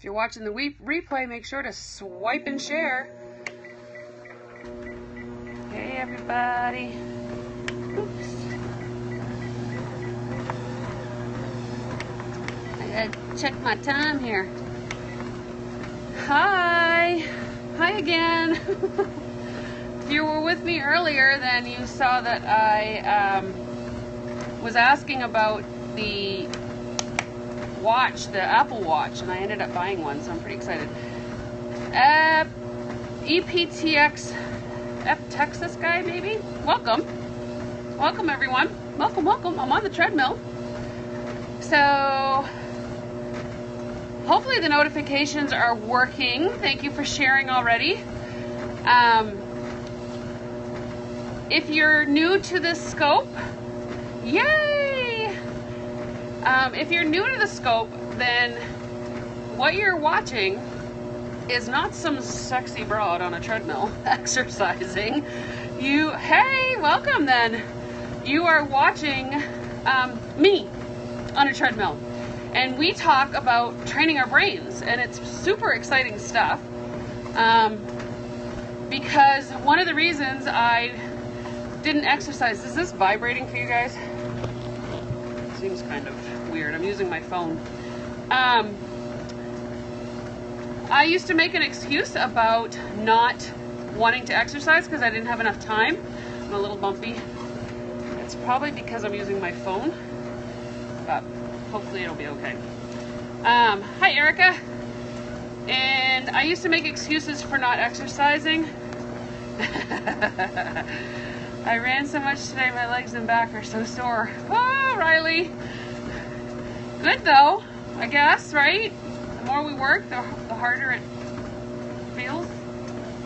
If you're watching the replay, make sure to swipe and share. Hey everybody. Oops. I gotta check my time here. Hi. Hi again. If you were with me earlier, then you saw that I was asking about the watch, the Apple Watch, and I ended up buying one, so I'm pretty excited. EPTX Texas guy, maybe? Welcome. Welcome, everyone. Welcome, welcome. I'm on the treadmill. So, hopefully the notifications are working. Thank you for sharing already. If you're new to this scope, yay! If you're new to the scope, then what you're watching is not some sexy broad on a treadmill exercising. Hey, welcome then. You are watching me on a treadmill. And we talk about training our brains, and it's super exciting stuff. Because one of the reasons I didn't exercise, is this vibrating for you guys? Seems kind of weird. I'm using my phone. I used to make an excuse about not wanting to exercise because I didn't have enough time. I'm a little bumpy. It's probably because I'm using my phone, but hopefully it'll be okay. Hi, Erica. And I used to make excuses for not exercising. I ran so much today, my legs and back are so sore. Oh, Riley. Good though, I guess, right? The more we work, the harder it feels.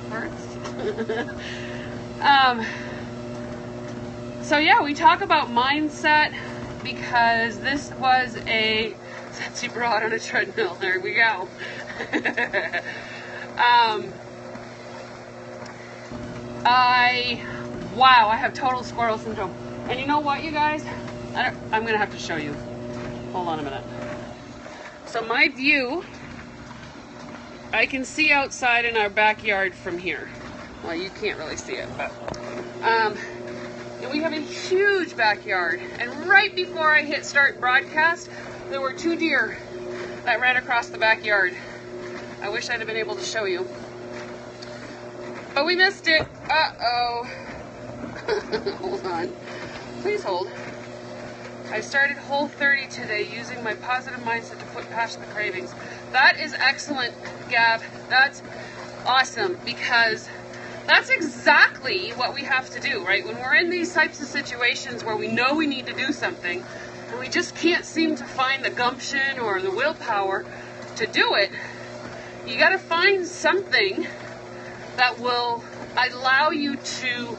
Hurts. So yeah, we talk about mindset because this was a sexy broad on a treadmill. There we go. Wow, I have total squirrel syndrome. And you know what, you guys? I'm going to have to show you. Hold on a minute. So my view, I can see outside in our backyard from here. Well, you can't really see it, but... and we have a huge backyard. And right before I hit start broadcast, there were 2 deer that ran across the backyard. I wish I'd have been able to show you. But we missed it. Uh-oh. Hold on. Please hold. I started Whole30 today using my positive mindset to put past the cravings. That is excellent, Gab. That's awesome because that's exactly what we have to do, right? When we're in these types of situations where we know we need to do something and we just can't seem to find the gumption or the willpower to do it, you got to find something that will allow you to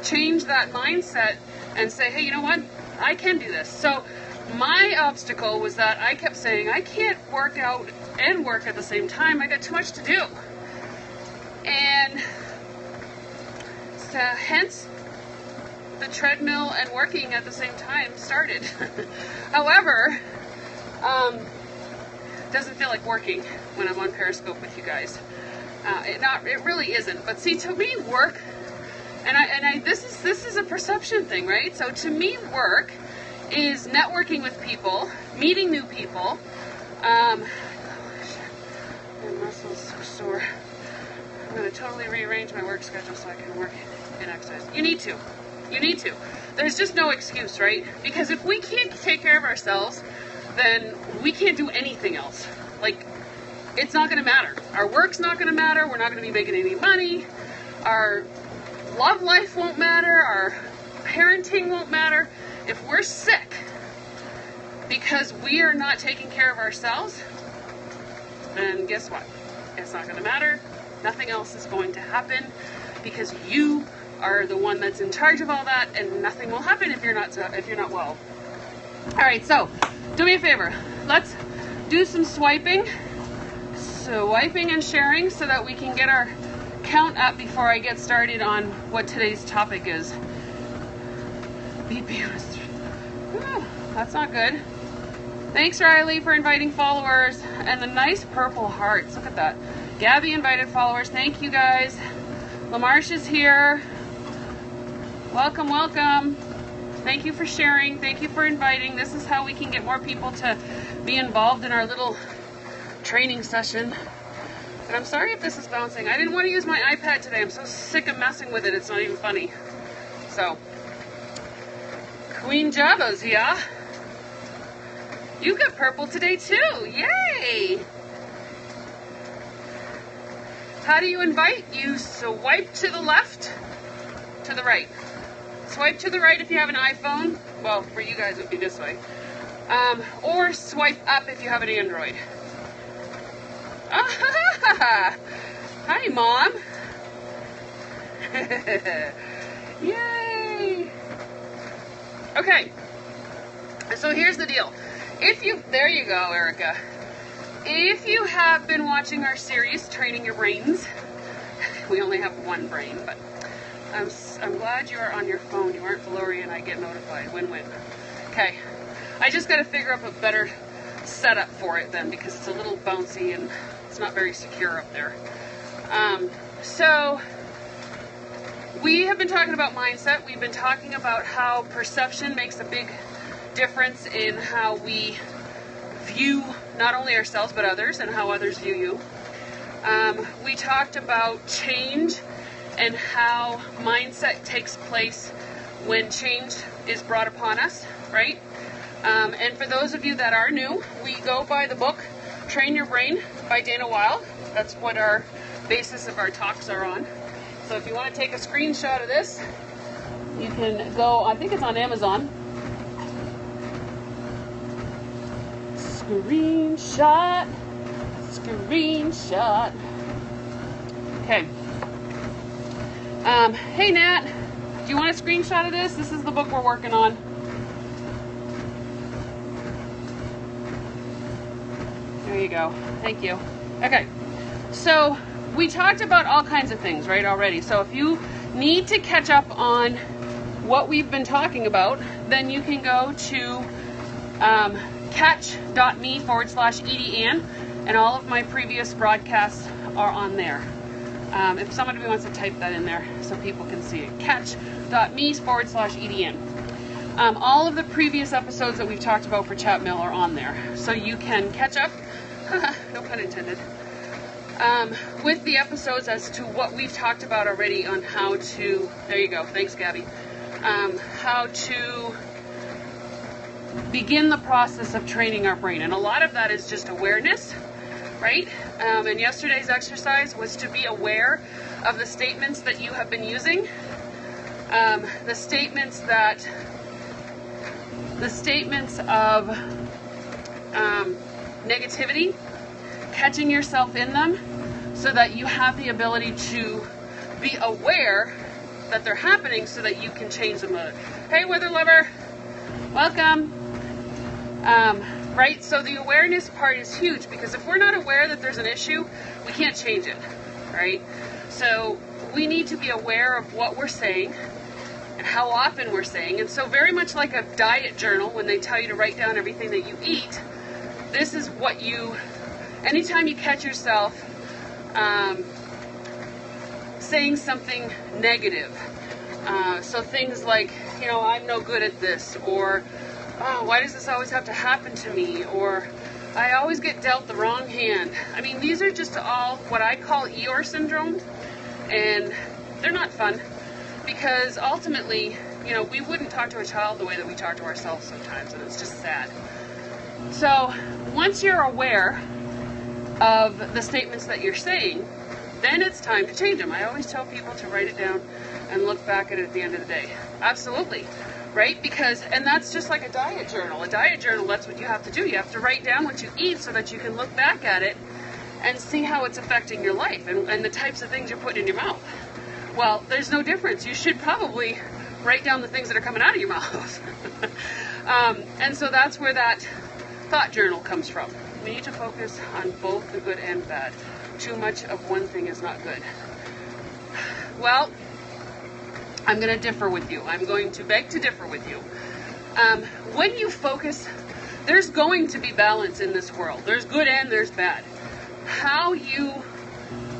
change that mindset and say, hey, you know what? I can do this. So my obstacle was that I kept saying, I can't work out and work at the same time. I got too much to do. And so hence the treadmill and working at the same time started. However, it doesn't feel like working when I'm on Periscope with you guys. It really isn't. But see, to me, work, and this is a perception thing, right? So to me, work is networking with people, meeting new people. My muscles are sore. I'm going to totally rearrange my work schedule so I can work and exercise. You need to. You need to. There's just no excuse, right? Because if we can't take care of ourselves, then we can't do anything else. Like, it's not going to matter. Our work's not going to matter. We're not going to be making any money. Our love life won't matter. Our parenting won't matter. If we're sick because we are not taking care of ourselves, then guess what? It's not going to matter. Nothing else is going to happen because you are the one that's in charge of all that, and nothing will happen if you're not well. All right, so do me a favor. Let's do some swiping and sharing so that we can get our count up before I get started on what today's topic is. BP was, that's not good. Thanks, Riley, for inviting followers. And the nice purple hearts. Look at that. Gabby invited followers. Thank you, guys. LaMarche is here. Welcome, welcome. Thank you for sharing. Thank you for inviting. This is how we can get more people to be involved in our little training session. And I'm sorry if this is bouncing. I didn't want to use my iPad today. I'm so sick of messing with it. It's not even funny. So, Queen Java's here. You've got purple today too. Yay! How do you invite? You swipe to the left, to the right. Swipe to the right if you have an iPhone. Well, for you guys it would be this way. Or swipe up if you have an Android. Hi, Mom. Yay! Okay. So here's the deal. There you go, Erica. If you have been watching our series, Training Your Brains, we only have one brain, but I'm glad you are on your phone. You aren't blurry and I get notified. Win-win. Okay. I just got to figure out a better setup for it then, because it's a little bouncy and it's not very secure up there. So we have been talking about mindset. We've been talking about how perception makes a big difference in how we view not only ourselves but others and how others view you. We talked about change and how mindset takes place when change is brought upon us, right? And for those of you that are new, we go by the book Train Your Brain by Dana Wilde. That's what our basis of our talks are on. So if you want to take a screenshot of this, you can go, I think it's on Amazon. Screenshot. Okay. Hey Nat, do you want a screenshot of this? This is the book we're working on. There you go. Thank you. Okay. So we talked about all kinds of things, right, already. So if you need to catch up on what we've been talking about, then you can go to catch.me/EdieAnne, and all of my previous broadcasts are on there. If somebody wants to type that in there so people can see it, catch.me/EdieAnne. All of the previous episodes that we've talked about for Chat Mill are on there, so you can catch up, no pun intended, with the episodes as to what we've talked about already on how to, there you go, thanks Gabby, how to begin the process of training our brain. And a lot of that is just awareness, right? And yesterday's exercise was to be aware of the statements that you have been using, the statements of negativity, catching yourself in them so that you have the ability to be aware that they're happening so that you can change them. Hey, weather lover, welcome. Right? So the awareness part is huge, because if we're not aware that there's an issue, we can't change it, right? So we need to be aware of what we're saying and how often we're saying. And so very much like a diet journal, when they tell you to write down everything that you eat, this is what you, anytime you catch yourself saying something negative, so things like, you know, I'm no good at this, or oh, why does this always have to happen to me? Or I always get dealt the wrong hand. I mean, these are just all what I call Eeyore syndrome, and they're not fun, because ultimately, you know, we wouldn't talk to a child the way that we talk to ourselves sometimes, and it's just sad. So once you're aware of the statements that you're saying, then it's time to change them. I always tell people to write it down and look back at it at the end of the day. Absolutely. Right? Because, and that's just like a diet journal. A diet journal, that's what you have to do. You have to write down what you eat so that you can look back at it and see how it's affecting your life and the types of things you're putting in your mouth. Well, there's no difference. You should probably write down the things that are coming out of your mouth. And so that's where that thought journal comes from. We need to focus on both the good and bad. Too much of one thing is not good. Well, I'm going to differ with you. I'm going to beg to differ with you. When you focus there's going to be balance in this world. There's good and there's bad. How you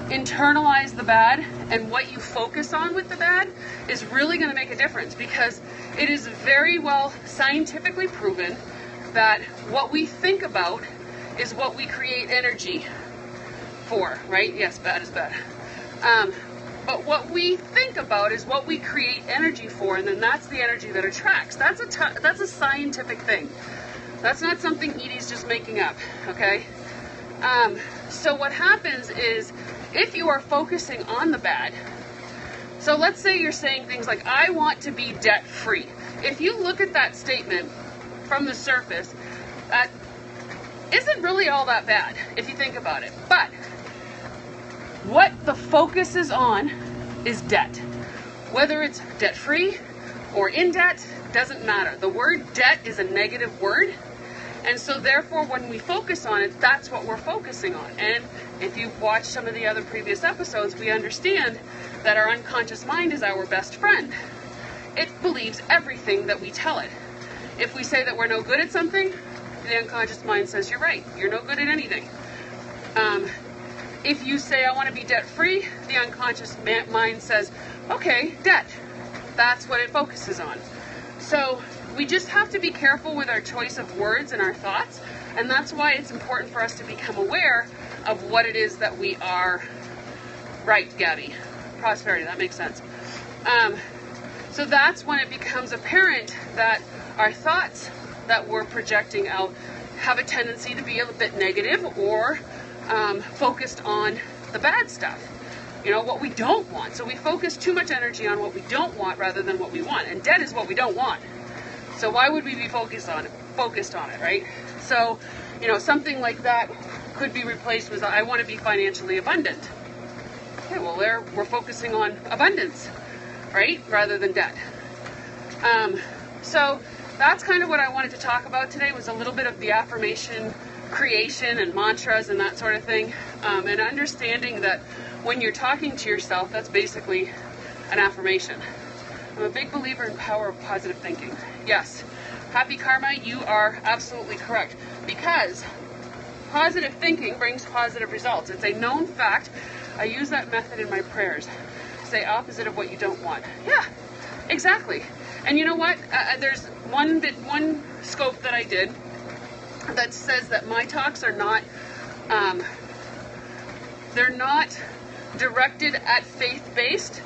internalize the bad and what you focus on with the bad is really going to make a difference, because it is very well scientifically proven that what we think about is what we create energy for, right? Yes, bad is bad. But what we think about is what we create energy for, and then that's the energy that attracts. That's a scientific thing. That's not something Edie's just making up, okay? So what happens is, if you are focusing on the bad, so let's say you're saying things like, I want to be debt-free. If you look at that statement from the surface, that isn't really all that bad, if you think about it. But what the focus is on is debt. Whether it's debt-free or in debt, doesn't matter. The word debt is a negative word, and so therefore when we focus on it, that's what we're focusing on. And if you've watched some of the other previous episodes, we understand that our unconscious mind is our best friend. It believes everything that we tell it. If we say that we're no good at something, the unconscious mind says, you're right, you're no good at anything. If you say, I want to be debt-free, the unconscious mind says, okay, debt. That's what it focuses on. So we just have to be careful with our choice of words and our thoughts, and that's why it's important for us to become aware of what it is that we are. Right, Gabby. Prosperity, that makes sense. So that's when it becomes apparent that our thoughts that we're projecting out have a tendency to be a bit negative, or focused on the bad stuff, you know, what we don't want. So we focus too much energy on what we don't want rather than what we want, and debt is what we don't want. So why would we be focused on it, right? So, you know, something like that could be replaced with, I want to be financially abundant. Okay, well, there we're focusing on abundance, right, rather than debt. So that's kind of what I wanted to talk about today, was a little bit of the affirmation creation and mantras and that sort of thing, and understanding that when you're talking to yourself, that's basically an affirmation. I'm a big believer in the power of positive thinking. Yes, happy karma, you are absolutely correct, because positive thinking brings positive results. It's a known fact. I use that method in my prayers. Say opposite of what you don't want. Yeah, exactly. And you know what? There's one scope that I did that says that my talks are not, they're not directed at faith-based,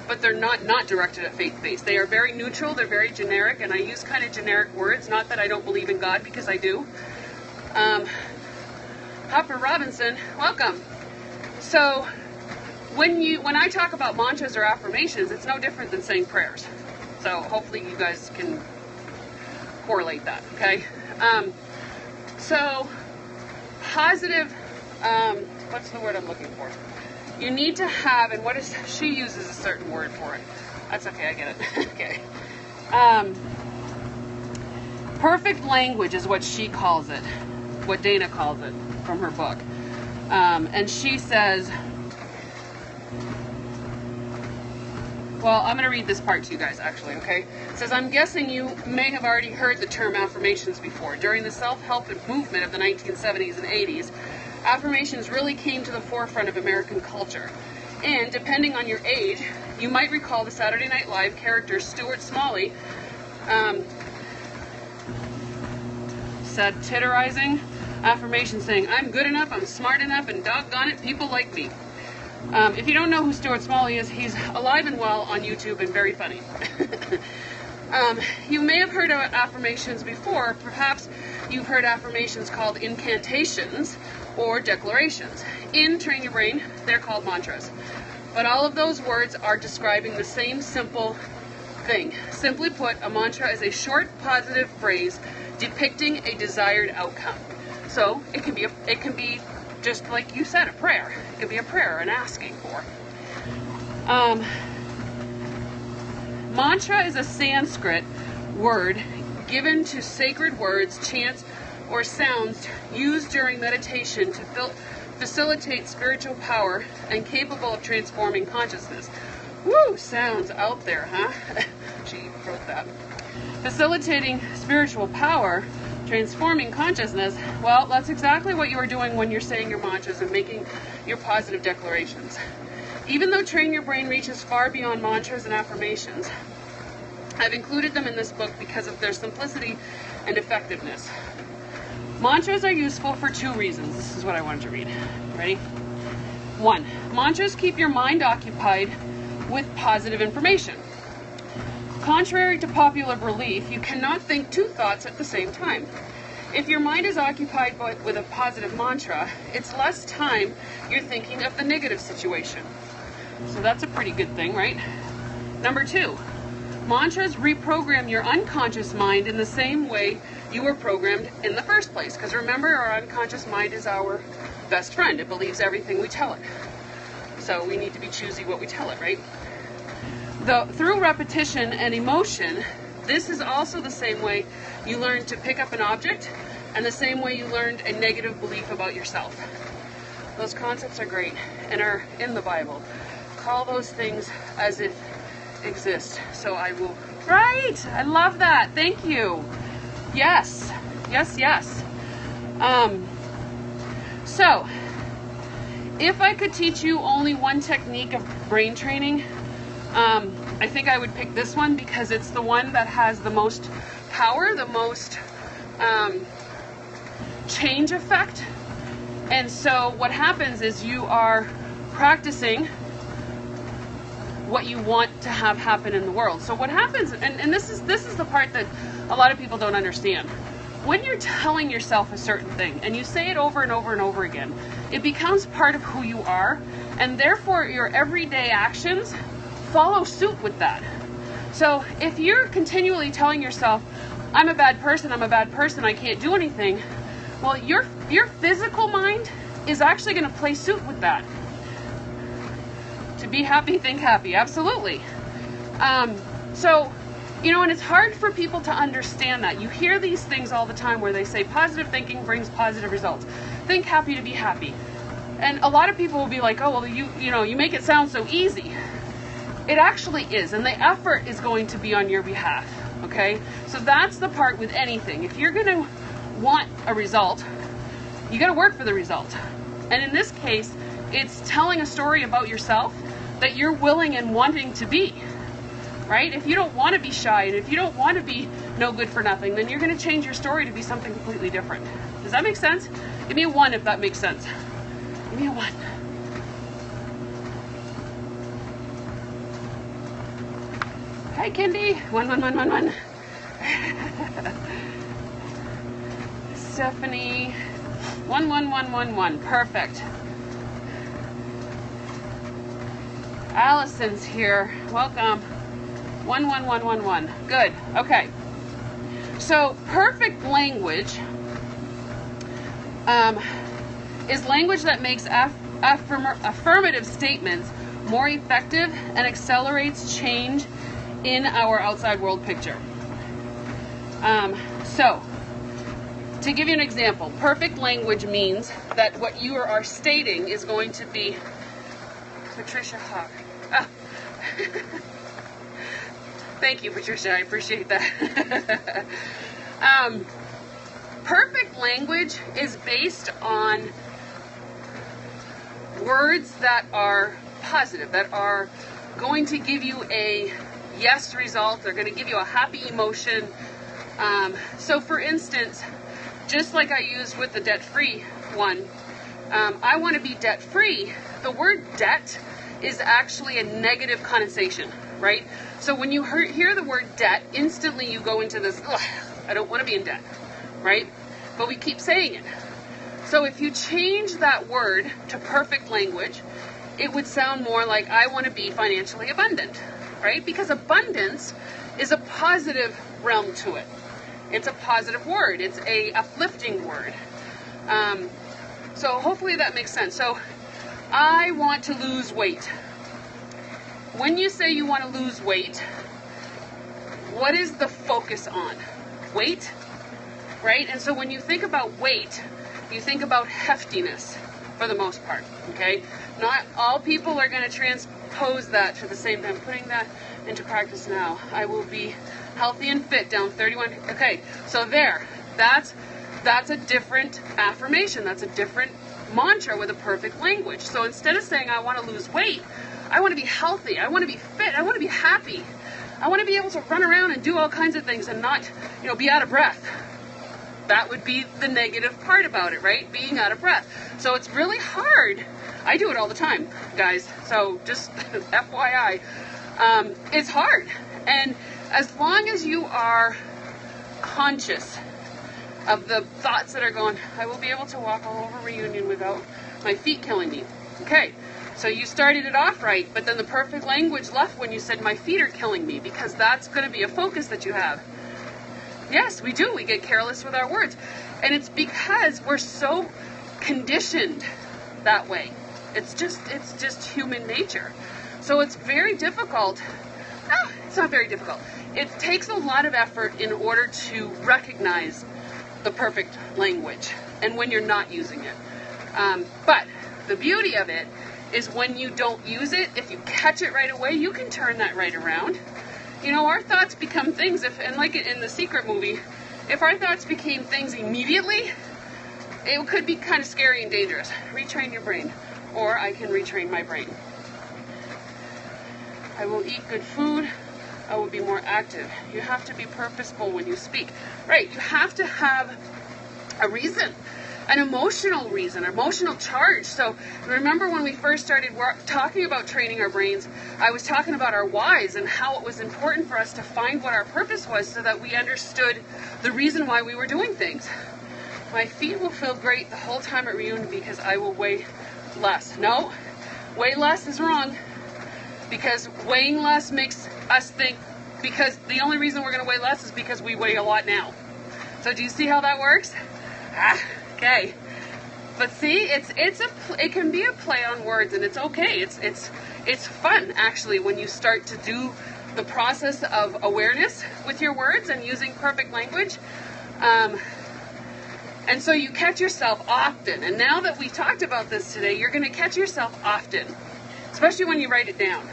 but they're not directed at faith-based. They are very neutral, they're very generic, and I use kind of generic words. Not that I don't believe in God, because I do. Hopper Robinson, welcome. So when I talk about mantras or affirmations, it's no different than saying prayers. So hopefully you guys can correlate that, okay? So positive, what's the word I'm looking for? You need to have, and what is, she uses a certain word for it. That's okay, I get it. Okay. Perfect language is what she calls it, what Dana calls it from her book. And she says, well, I'm going to read this part to you guys, actually, okay? It says, I'm guessing you may have already heard the term affirmations before. During the self-help movement of the 1970s and 80s, affirmations really came to the forefront of American culture. And depending on your age, you might recall the Saturday Night Live character Stuart Smalley satirizing affirmations, saying, I'm good enough, I'm smart enough, and doggone it, people like me. If you don't know who Stuart Smalley is, he's alive and well on YouTube and very funny. You may have heard of affirmations before. Perhaps you've heard affirmations called incantations or declarations. In Train Your Brain, they're called mantras. But all of those words are describing the same simple thing. Simply put, a mantra is a short positive phrase depicting a desired outcome. So it can be just like you said, a prayer. It can be a prayer, an asking for. Mantra is a Sanskrit word given to sacred words, chants, or sounds used during meditation to facilitate spiritual power and capable of transforming consciousness. Woo, sounds out there, huh? She wrote that. Facilitating spiritual power transforming consciousness, well, that's exactly what you are doing when you're saying your mantras and making your positive declarations. Even though Train Your Brain reaches far beyond mantras and affirmations, I've included them in this book because of their simplicity and effectiveness. Mantras are useful for 2 reasons. This is what I wanted to read. Ready? 1. Mantras keep your mind occupied with positive information. Contrary to popular belief, you cannot think 2 thoughts at the same time. If your mind is occupied with a positive mantra, it's less time you're thinking of the negative situation. So that's a pretty good thing, right? Number 2, mantras reprogram your unconscious mind in the same way you were programmed in the first place. Because remember, our unconscious mind is our best friend. It believes everything we tell it. So we need to be choosy what we tell it, right? Through repetition and emotion, this is also the same way you learn to pick up an object and the same way you learned a negative belief about yourself. Those concepts are great and are in the Bible. Call those things as if exist. So I will. Right! I love that. Thank you. Yes. Yes, yes. So, if I could teach you only one technique of brain training, I think I would pick this one because it's the one that has the most power, the most change effect. And so what happens is you are practicing what you want to have happen in the world. So what happens, and this is the part that a lot of people don't understand. When you're telling yourself a certain thing and you say it over and over and over again, it becomes part of who you are, and therefore your everyday actions follow suit with that. So if you're continually telling yourself, I'm a bad person, I can't do anything, well, your physical mind is actually going to play suit with that. To be happy, think happy. Absolutely. So, you know, and it's hard for people to understand that. You hear these things all the time where they say positive thinking brings positive results. Think happy to be happy. And a lot of people will be like, oh, well, you make it sound so easy. It actually is, and the effort is going to be on your behalf, okay? So that's the part with anything. If you're going to want a result, you got to work for the result. And in this case, it's telling a story about yourself that you're willing and wanting to be, right? If you don't want to be shy, and if you don't want to be no good for nothing, then you're going to change your story to be something completely different. Does that make sense? Give me a 1 if that makes sense. Give me a 1. Hi, Kendi. 1, 1, 1, 1, 1. Stephanie. 1, 1, 1, 1, 1. Perfect. Allison's here. Welcome. 1, 1, 1, 1, 1. Good. Okay. So perfect language is language that makes affirmative statements more effective and accelerates change in our outside world picture. So, to give you an example, perfect language means that what you are stating is going to be Patricia Hawk. Oh. Thank you, Patricia. I appreciate that. Perfect language is based on words that are positive, that are going to give you a yes result. They're going to give you a happy emotion. So for instance, just like I used with the debt-free one, I want to be debt-free. The word debt is actually a negative connotation, right? So when you hear the word debt, instantly you go into this, I don't want to be in debt, right? But we keep saying it. So if you change that word to perfect language, it would sound more like, I want to be financially abundant, right? Because abundance is a positive realm to it. It's a positive word. It's a uplifting word. So hopefully that makes sense. So I want to lose weight. When you say you want to lose weight, what is the focus on? Weight, right? And so when you think about weight, you think about heftiness for the most part, okay? Not all people are going to transpose that to the same time. Putting that into practice now. I will be healthy and fit, down 31. Okay, so there. That's a different affirmation. That's a different mantra with a perfect language. So instead of saying, I want to lose weight, I want to be healthy, I want to be fit, I want to be happy, I want to be able to run around and do all kinds of things and not, be out of breath. That would be the negative part about it, right? Being out of breath. So it's really hard. I do it all the time, guys. So just FYI, it's hard. And as long as you are conscious of the thoughts that are going, I will be able to walk all over Reunion without my feet killing me. Okay, so you started it off right, but then the perfect language left when you said my feet are killing me, because that's going to be a focus that you have. Yes, we do. We get careless with our words. And it's because we're so conditioned that way. It's just human nature. So it's very difficult. No, it's not very difficult. It takes a lot of effort in order to recognize the perfect language and when you're not using it. But the beauty of it is when you don't use it, if you catch it right away, you can turn that right around. Our thoughts become things, and like in the Secret movie, if our thoughts became things immediately, it could be kind of scary and dangerous. Retrain your brain, or I can retrain my brain. I will eat good food. I will be more active. You have to be purposeful when you speak. Right, you have to have a reason, an emotional reason, emotional charge. So remember when we first started talking about training our brains, I was talking about our whys and how it was important for us to find what our purpose was so that we understood the reason why we were doing things. My feet will feel great the whole time at Reunion because I will weigh less. No, weigh less is wrong, because weighing less makes us think, because the only reason we're going to weigh less is because we weigh a lot now. So do you see how that works? Okay. But see, it can be a play on words, and it's okay. It's fun actually when you start to do the process of awareness with your words and using perfect language. And so you catch yourself often. And now that we talked about this today, you're going to catch yourself often, especially when you write it down.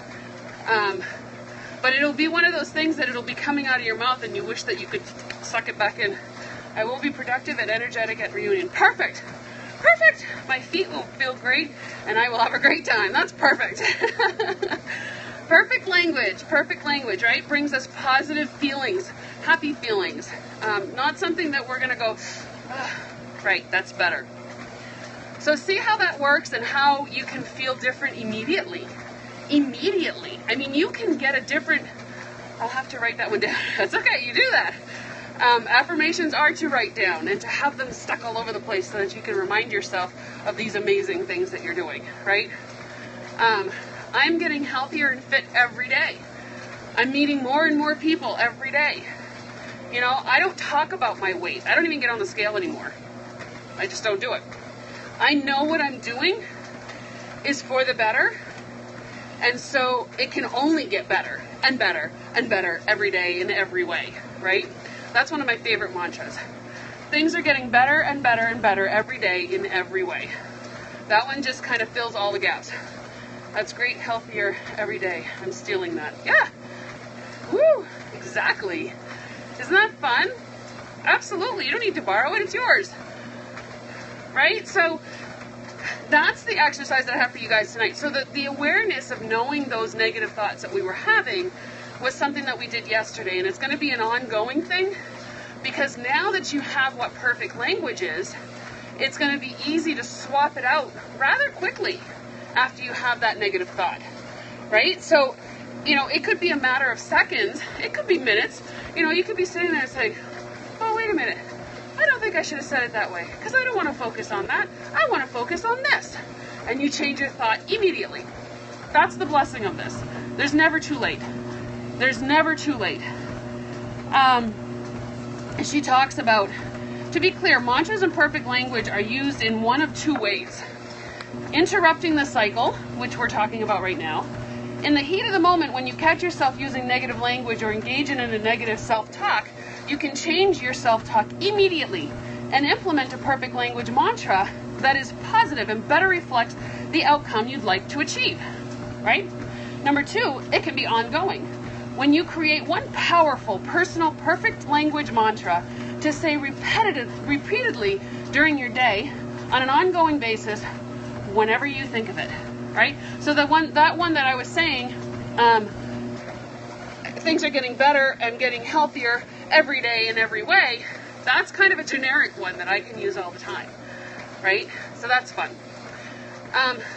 But it'll be one of those things that it'll be coming out of your mouth and you wish that you could suck it back in. I will be productive and energetic at Reunion. Perfect. Perfect. My feet will feel great and I will have a great time. That's perfect. Perfect language, right? Brings us positive feelings, happy feelings. Not something that we're going to go, right, that's better. So see how that works and how you can feel different immediately. Immediately. I mean, you can get a different, I'll have to write that one down. That's okay, you do that. Affirmations are to write down and to have them stuck all over the place so that you can remind yourself of these amazing things that you're doing, right? I'm getting healthier and fit every day. I'm meeting more and more people every day. I don't talk about my weight. I don't even get on the scale anymore. I just don't do it. I know what I'm doing is for the better, and so it can only get better and better and better every day in every way, right? That's one of my favorite mantras. Things are getting better and better and better every day in every way. That one just kind of fills all the gaps. That's great, healthier every day. I'm stealing that. Yeah. Woo! Exactly. Isn't that fun? Absolutely. You don't need to borrow it. It's yours. Right? So that's the exercise that I have for you guys tonight. So the awareness of knowing those negative thoughts that we were having was something that we did yesterday, and it's going to be an ongoing thing, because now that you have what perfect language is, it's going to be easy to swap it out rather quickly after you have that negative thought, right? So, it could be a matter of seconds, it could be minutes, you could be sitting there saying, oh, wait a minute, I don't think I should have said it that way, because I don't want to focus on that, I want to focus on this, and you change your thought immediately. That's the blessing of this. There's never too late. There's never too late. She talks about, to be clear, mantras and perfect language are used in one of two ways. Interrupting the cycle, which we're talking about right now. In the heat of the moment, when you catch yourself using negative language or engaging in a negative self-talk, you can change your self-talk immediately and implement a perfect language mantra that is positive and better reflects the outcome you'd like to achieve, right? Number two, it can be ongoing. When you create one powerful, personal, perfect language mantra to say repeatedly during your day on an ongoing basis whenever you think of it, right? So that one that I was saying, things are getting better and getting healthier every day in every way, that's kind of a generic one that I can use all the time, right? So that's fun.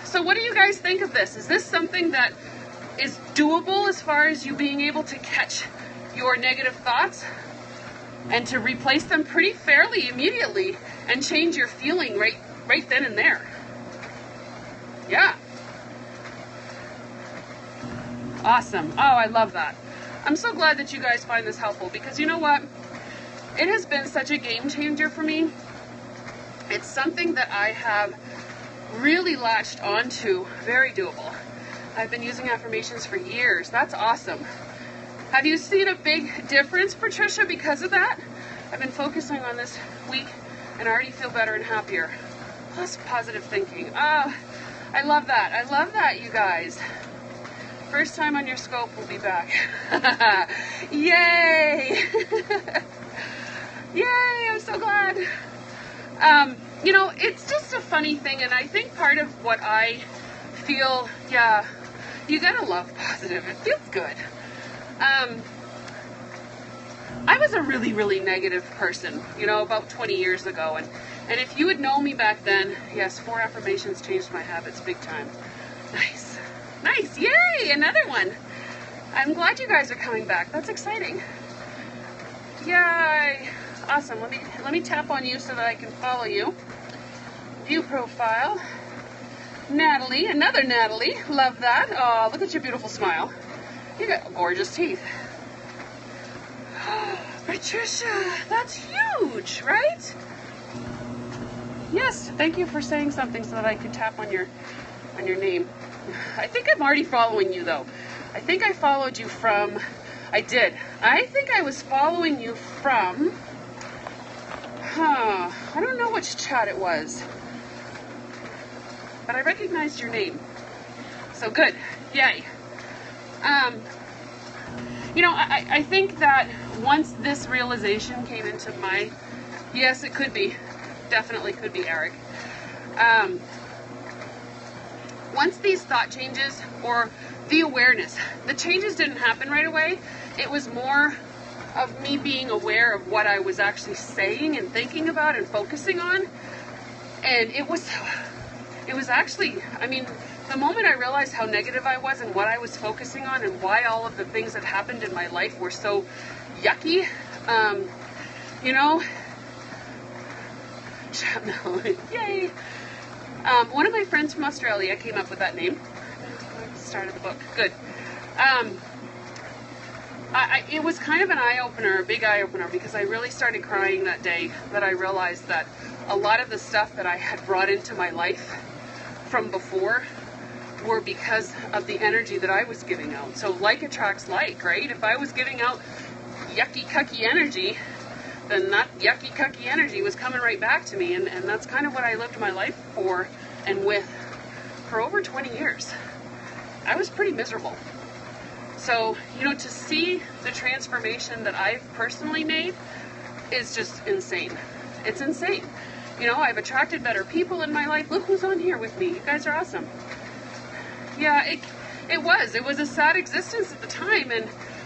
So what do you guys think of this? Is this something that is doable as far as you being able to catch your negative thoughts and to replace them pretty fairly immediately and change your feeling right then and there? Yeah. Awesome. Oh, I love that. I'm so glad that you guys find this helpful, because you know what? It has been such a game changer for me. It's something that I have really latched onto. Very doable. I've been using affirmations for years. That's awesome. Have you seen a big difference, Patricia, because of that? I've been focusing on this week and I already feel better and happier. Plus positive thinking. Oh, I love that. I love that, you guys. First time on your scope, we'll be back. Yay! Yay, I'm so glad. You know, it's just a funny thing, and I think part of what I feel, yeah, you gotta love positive. It feels good. I was a really, really negative person, you know, about 20 years ago, and if you had known me back then, yes, 4 affirmations changed my habits big time. Nice. Nice, yay, another one. I'm glad you guys are coming back. That's exciting. Yay. Awesome. Let me tap on you so that I can follow you. View profile. Natalie, another Natalie. Love that. Oh, look at your beautiful smile. You got gorgeous teeth. Patricia, that's huge, right? Yes, thank you for saying something so that I could tap on your name. I think I'm already following you though. I think I followed you from, I did. I think I was following you from, I don't know which chat it was, but I recognized your name. So good, yay. You know, I think that once this realization came into my, yes, it could be, definitely could be Eric. Once these thought changes, or the awareness, the changes didn't happen right away. It was more of me being aware of what I was actually saying and thinking about and focusing on. And it was actually, I mean, the moment I realized how negative I was and what I was focusing on and why all of the things that happened in my life were so yucky, you know, yay. One of my friends from Australia came up with that name. Start of the book. Good. It was kind of an eye-opener, a big eye-opener, because I really started crying that day that I realized that a lot of the stuff that I had brought into my life from before were because of the energy that I was giving out. So like attracts like, right? If I was giving out yucky, cucky energy, then that yucky, cucky energy was coming right back to me. And that's kind of what I lived my life for and with for over 20 years. I was pretty miserable. So, you know, to see the transformation that I've personally made is just insane. It's insane. You know, I've attracted better people in my life. Look who's on here with me. You guys are awesome. Yeah, it was a sad existence at the time,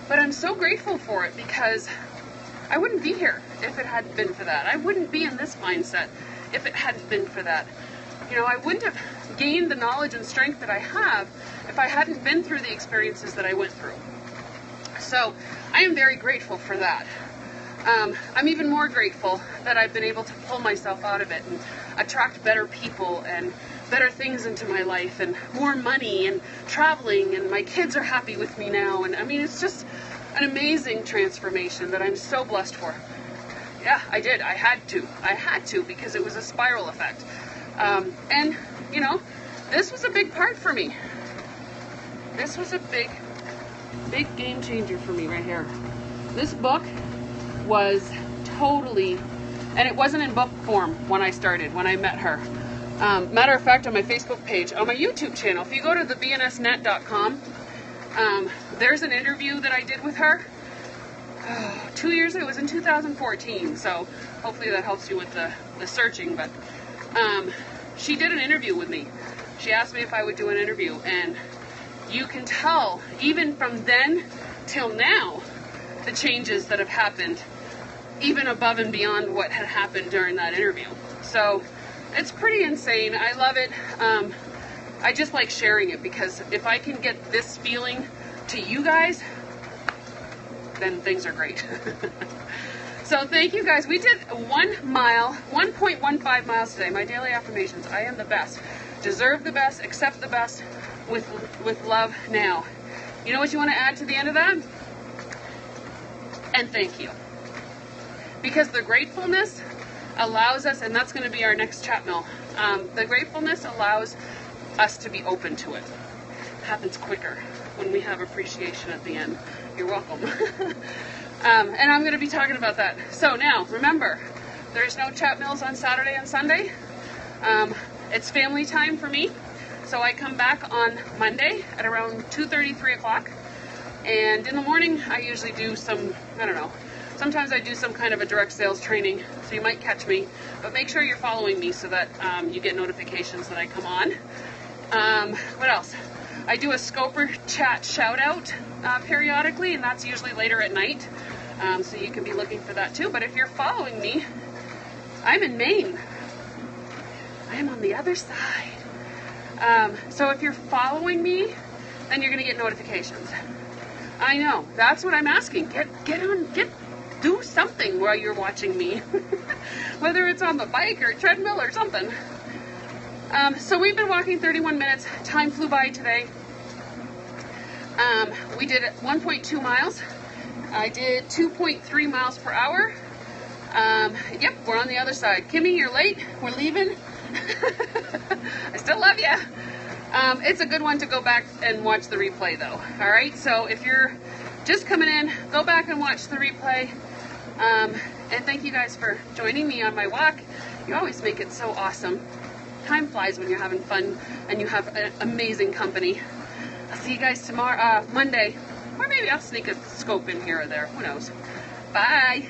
but I'm so grateful for it, because I wouldn't be here if it hadn't been for that. I wouldn't be in this mindset if it hadn't been for that. You know, I wouldn't have gained the knowledge and strength that I have if I hadn't been through the experiences that I went through. So I am very grateful for that. I'm even more grateful that I've been able to pull myself out of it and attract better people and better things into my life and more money and traveling, and my kids are happy with me now. And I mean, it's just an amazing transformation that I'm so blessed for. Yeah, I did. I had to because it was a spiral effect. And, you know, this was a big part for me. This was a big game changer for me right here. This book was totally, and it wasn't in book form when I started, when I met her. Matter of fact, on my Facebook page, on my YouTube channel, if you go to thebnsnet.com, there's an interview that I did with her. 2 years ago. It was in 2014, so hopefully that helps you with the searching. But she did an interview with me. She asked me if I would do an interview, and you can tell, even from then till now, the changes that have happened, even above and beyond what had happened during that interview. So it's pretty insane. I love it. I just like sharing it, because if I can get this feeling to you guys, then things are great. So thank you guys. We did 1 mile, 1.15 miles today. My daily affirmations: I am the best, deserve the best, accept the best, with love now. You know what you want to add to the end of that? And thank you. Because the gratefulness allows us, and that's going to be our next chat mill, the gratefulness allows us to be open to it. It happens quicker when we have appreciation at the end. You're welcome. And I'm going to be talking about that. So now, remember, there's no chat mills on Saturday and Sunday. It's family time for me. So I come back on Monday at around 2:30, 3 o'clock. And in the morning, I usually do some, I don't know, sometimes I do some kind of a direct sales training, so you might catch me. But make sure you're following me so that you get notifications that I come on. What else? I do a Scoper chat shout out periodically, and that's usually later at night. So you can be looking for that too. But if you're following me, I'm in Maine. I am on the other side. So if you're following me, then you're going to get notifications. I know. That's what I'm asking. Do something while you're watching me. Whether it's on the bike or treadmill or something. So we've been walking 31 minutes. Time flew by today. We did 1.2 miles. I did 2.3 miles per hour. Yep, we're on the other side. Kimmy, you're late. We're leaving. I still love you. It's a good one to go back and watch the replay, though. All right, so if you're just coming in, go back and watch the replay. And thank you guys for joining me on my walk. You always make it so awesome. Time flies when you're having fun and you have an amazing company. I'll see you guys tomorrow, Monday. Or maybe I'll sneak a scope in here or there. Who knows? Bye.